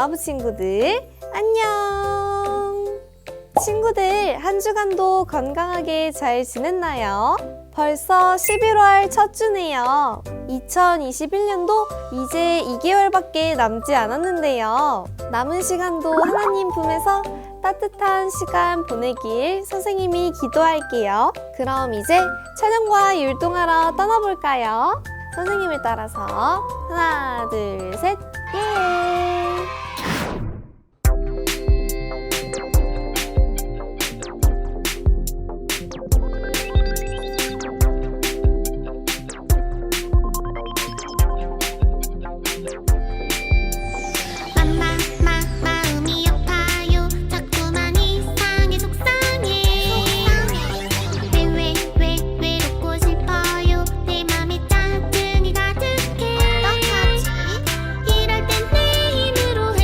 마부 친구들 안녕! 친구들 한 주간도 건강하게 잘 지냈나요? 벌써 11월 첫 주네요. 2021년도 이제 2개월밖에 남지 않았는데요. 남은 시간도 하나님 품에서 따뜻한 시간 보내길 선생님이 기도할게요. 그럼 이제 촬영과 율동하러 떠나볼까요? 선생님을 따라서 하나, 둘, 셋, 예! 마음이 아파요. 자꾸만 이상해 속상해. 왜 외롭고 싶어요. 내 맘에 짜증이 가득해. 어떡하지? 이럴 땐 내 힘으로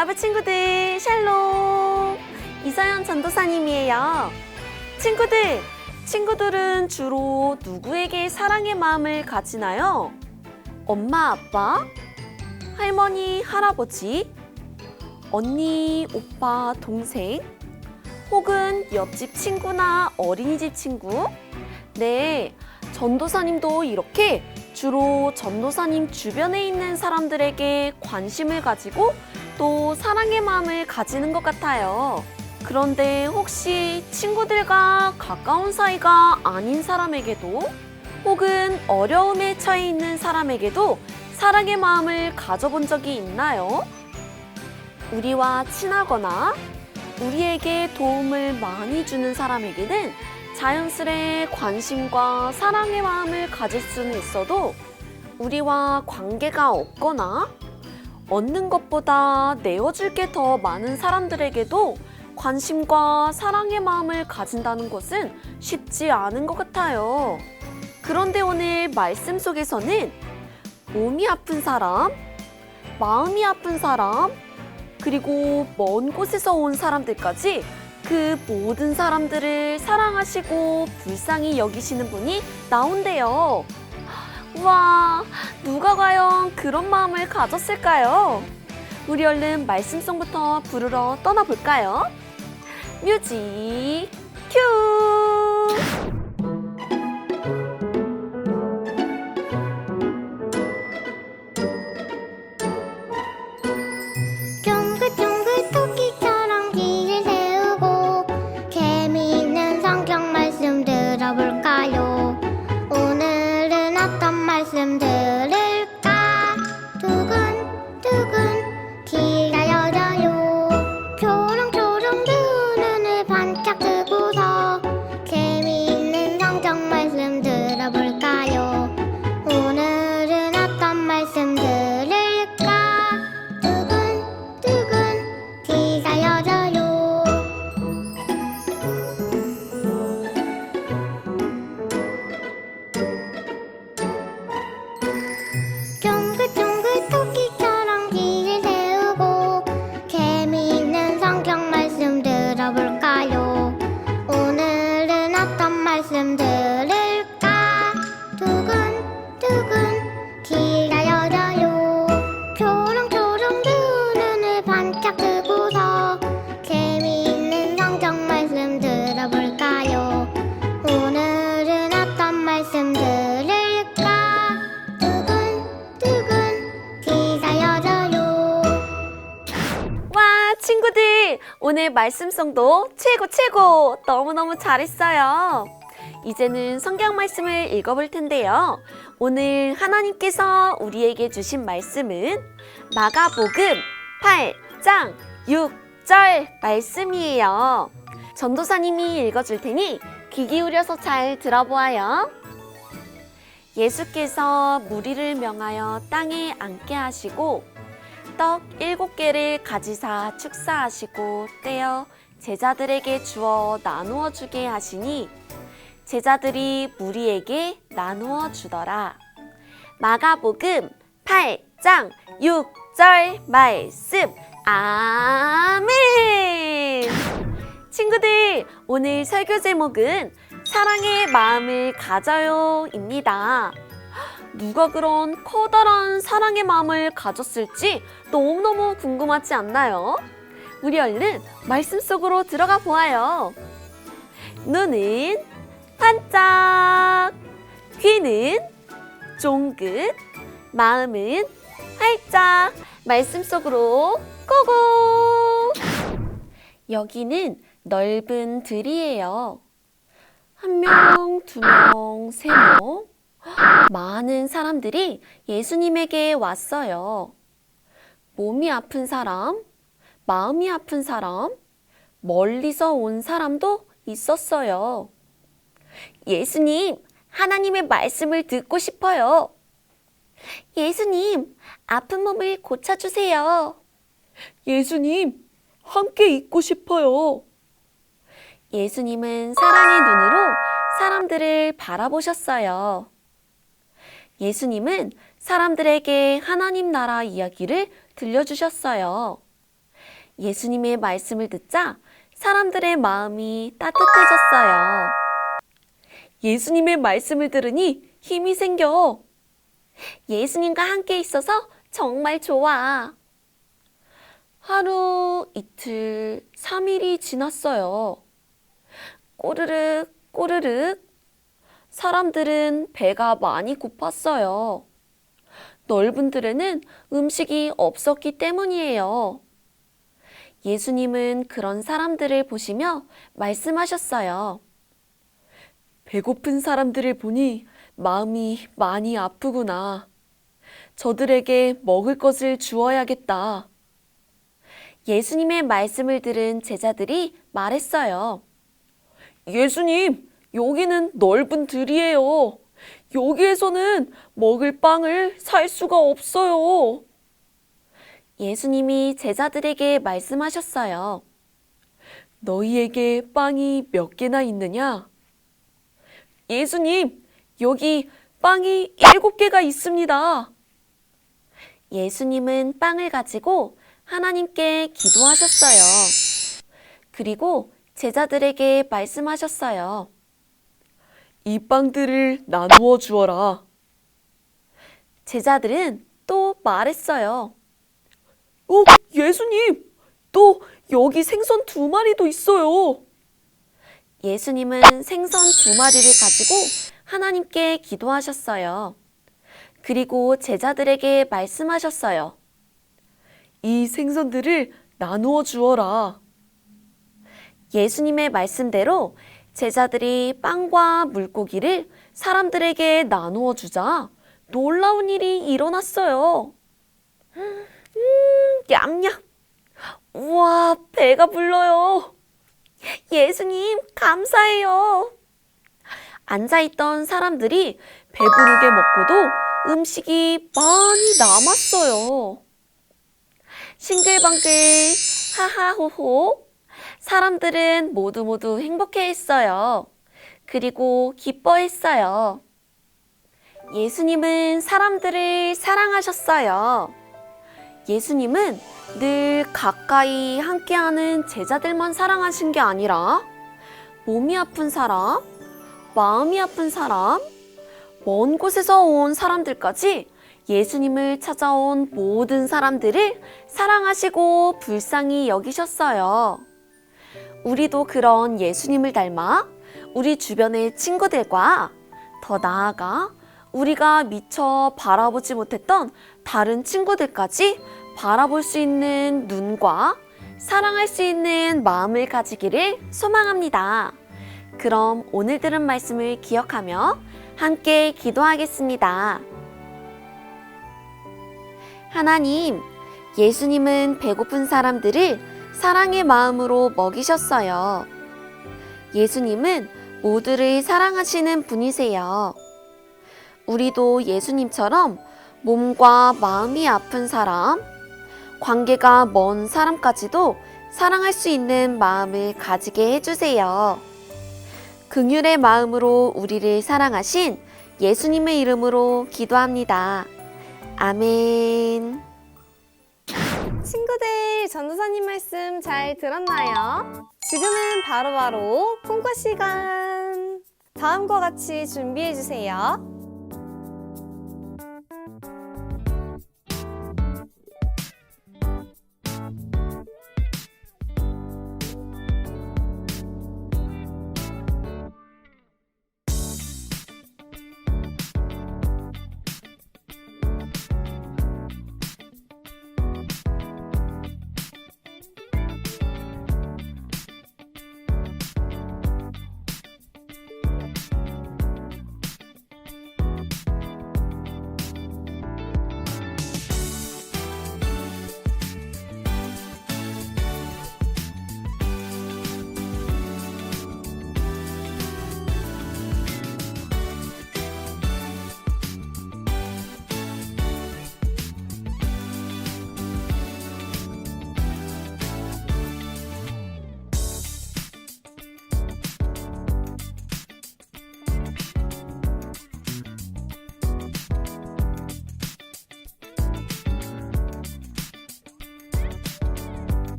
동아부 친구들 샬롬, 이서연 전도사님이에요. 친구들은 주로 누구에게 사랑의 마음을 가지나요? 엄마, 아빠? 할머니, 할아버지? 언니, 오빠, 동생? 혹은 옆집 친구나 어린이집 친구? 네, 전도사님도 이렇게 주로 전도사님 주변에 있는 사람들에게 관심을 가지고 또 사랑의 마음을 가지는 것 같아요. 그런데 혹시 친구들과 가까운 사이가 아닌 사람에게도 혹은 어려움에 처해 있는 사람에게도 사랑의 마음을 가져본 적이 있나요? 우리와 친하거나 우리에게 도움을 많이 주는 사람에게는 자연스레 관심과 사랑의 마음을 가질 수는 있어도 우리와 관계가 없거나 얻는 것보다 내어줄 게 더 많은 사람들에게도 관심과 사랑의 마음을 가진다는 것은 쉽지 않은 것 같아요. 그런데 오늘 말씀 속에서는 몸이 아픈 사람, 마음이 아픈 사람, 그리고 먼 곳에서 온 사람들까지 그 모든 사람들을 사랑하시고 불쌍히 여기시는 분이 나온대요. 우와, 누가 과연 그런 마음을 가졌을까요? 우리 얼른 말씀송부터 부르러 떠나볼까요? 뮤직 큐! 쫑긋쫑긋 토끼처럼 길을 세우고 재미있는 성경 말씀 들어볼까요? 오늘은 어떤 말씀 들을까? 두근두근 귀가 열려요. 초롱초롱 두 눈을 반짝 뜨고서 재미있는 성경 말씀 들어볼까요? 오늘은 어떤 말씀 들을까? 두근두근 귀가 열려요. 쫑긋쫑긋 토끼처럼 귀를 세우고 재미있는 성경 말씀 들어볼까요? 오늘은 어떤 말씀 들을까? 두근두근 귀가 열려요. 초롱초롱 두 눈을 반짝 뜨고서 재미있는 성경 말씀 들어볼까요? 오늘은 어떤 말씀 들을까? 두근두근 귀가 열려요. 와, 친구들! 오늘 말씀송도 최고! 너무너무 잘했어요. 이제는 성경 말씀을 읽어볼 텐데요. 오늘 하나님께서 우리에게 주신 말씀은 마가복음 8장 6절 말씀이에요. 전도사님이 읽어줄 테니 귀 기울여서 잘 들어보아요. 예수께서 무리를 명하여 땅에 앉게 하시고 떡 7개를 가지사 축사하시고 떼어 제자들에게 주어 나누어 주게 하시니 제자들이 무리에게 나누어 주더라. 마가복음 8장 6절 말씀. 아멘! 친구들, 오늘 설교 제목은 사랑의 마음을 가져요입니다. 누가 그런 커다란 사랑의 마음을 가졌을지 너무너무 궁금하지 않나요? 우리 얼른 말씀 속으로 들어가 보아요. 눈은 반짝, 귀는 쫑긋, 마음은 활짝 말씀 속으로 고고! 여기는 넓은 들이에요. 1명, 2명, 3명 많은 사람들이 예수님에게 왔어요. 몸이 아픈 사람, 마음이 아픈 사람, 멀리서 온 사람도 있었어요. 예수님, 하나님의 말씀을 듣고 싶어요. 예수님, 아픈 몸을 고쳐주세요. 예수님, 함께 있고 싶어요. 예수님은 사랑의 눈으로 사람들을 바라보셨어요. 예수님은 사람들에게 하나님 나라 이야기를 들려주셨어요. 예수님의 말씀을 듣자 사람들의 마음이 따뜻해졌어요. 예수님의 말씀을 들으니 힘이 생겨. 예수님과 함께 있어서 정말 좋아. 하루, 이틀, 3일이 지났어요. 꼬르륵, 꼬르륵. 사람들은 배가 많이 고팠어요. 넓은 들에는 음식이 없었기 때문이에요. 예수님은 그런 사람들을 보시며 말씀하셨어요. 배고픈 사람들을 보니 마음이 많이 아프구나. 저들에게 먹을 것을 주어야겠다. 예수님의 말씀을 들은 제자들이 말했어요. 예수님, 여기는 넓은 들이에요. 여기에서는 먹을 빵을 살 수가 없어요. 예수님이 제자들에게 말씀하셨어요. 너희에게 빵이 몇 개나 있느냐? 예수님, 여기 빵이 7개가 있습니다. 예수님은 빵을 가지고 하나님께 기도하셨어요. 그리고 제자들에게 말씀하셨어요. 이 빵들을 나누어 주어라. 제자들은 또 말했어요. 예수님, 또 여기 생선 2마리도 있어요. 예수님은 생선 2마리를 가지고 하나님께 기도하셨어요. 그리고 제자들에게 말씀하셨어요. 이 생선들을 나누어 주어라. 예수님의 말씀대로 제자들이 빵과 물고기를 사람들에게 나누어 주자 놀라운 일이 일어났어요. 냠냠. 우와, 배가 불러요. 예수님, 감사해요. 앉아있던 사람들이 배부르게 먹고도 음식이 많이 남았어요. 싱글벙글, 하하호호. 사람들은 모두 행복해했어요. 그리고 기뻐했어요. 예수님은 사람들을 사랑하셨어요. 예수님은 늘 가까이 함께하는 제자들만 사랑하신 게 아니라 몸이 아픈 사람, 마음이 아픈 사람, 먼 곳에서 온 사람들까지 예수님을 찾아온 모든 사람들을 사랑하시고 불쌍히 여기셨어요. 우리도 그런 예수님을 닮아 우리 주변의 친구들과 더 나아가 우리가 미처 바라보지 못했던 다른 친구들까지 바라볼 수 있는 눈과 사랑할 수 있는 마음을 가지기를 소망합니다. 그럼 오늘 들은 말씀을 기억하며 함께 기도하겠습니다. 하나님, 예수님은 배고픈 사람들을 사랑의 마음으로 먹이셨어요. 예수님은 모두를 사랑하시는 분이세요. 우리도 예수님처럼 몸과 마음이 아픈 사람, 관계가 먼 사람까지도 사랑할 수 있는 마음을 가지게 해주세요. 긍휼의 마음으로 우리를 사랑하신 예수님의 이름으로 기도합니다. 아멘. 친구들, 전도사님 말씀 잘 들었나요? 지금은 바로바로 품과 시간. 다음과 같이 준비해 주세요.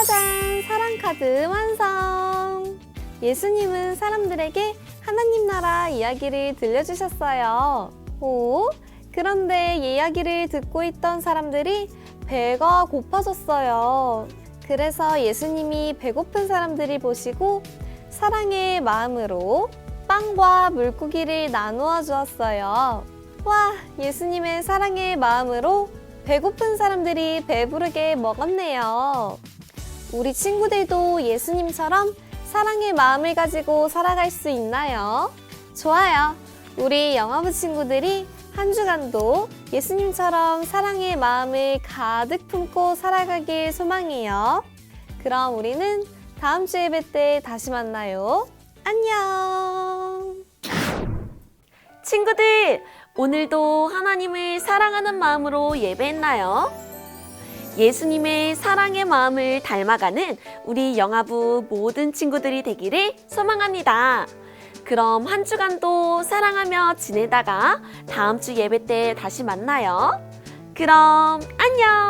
짜잔! 사랑 카드 완성! 예수님은 사람들에게 하나님 나라 이야기를 들려주셨어요. 오, 그런데 이야기를 듣고 있던 사람들이 배가 고파졌어요. 그래서 예수님이 배고픈 사람들을 보시고 사랑의 마음으로 빵과 물고기를 나누어 주었어요. 와, 예수님의 사랑의 마음으로 배고픈 사람들이 배부르게 먹었네요. 우리 친구들도 예수님처럼 사랑의 마음을 가지고 살아갈 수 있나요? 좋아요. 우리 영화부 친구들이 한 주간도 예수님처럼 사랑의 마음을 가득 품고 살아가길 소망해요. 그럼 우리는 다음 주 예배 때 다시 만나요. 안녕! 친구들, 오늘도 하나님을 사랑하는 마음으로 예배했나요? 예수님의 사랑의 마음을 닮아가는 우리 영화부 모든 친구들이 되기를 소망합니다. 그럼 한 주간도 사랑하며 지내다가 다음 주 예배 때 다시 만나요. 그럼 안녕!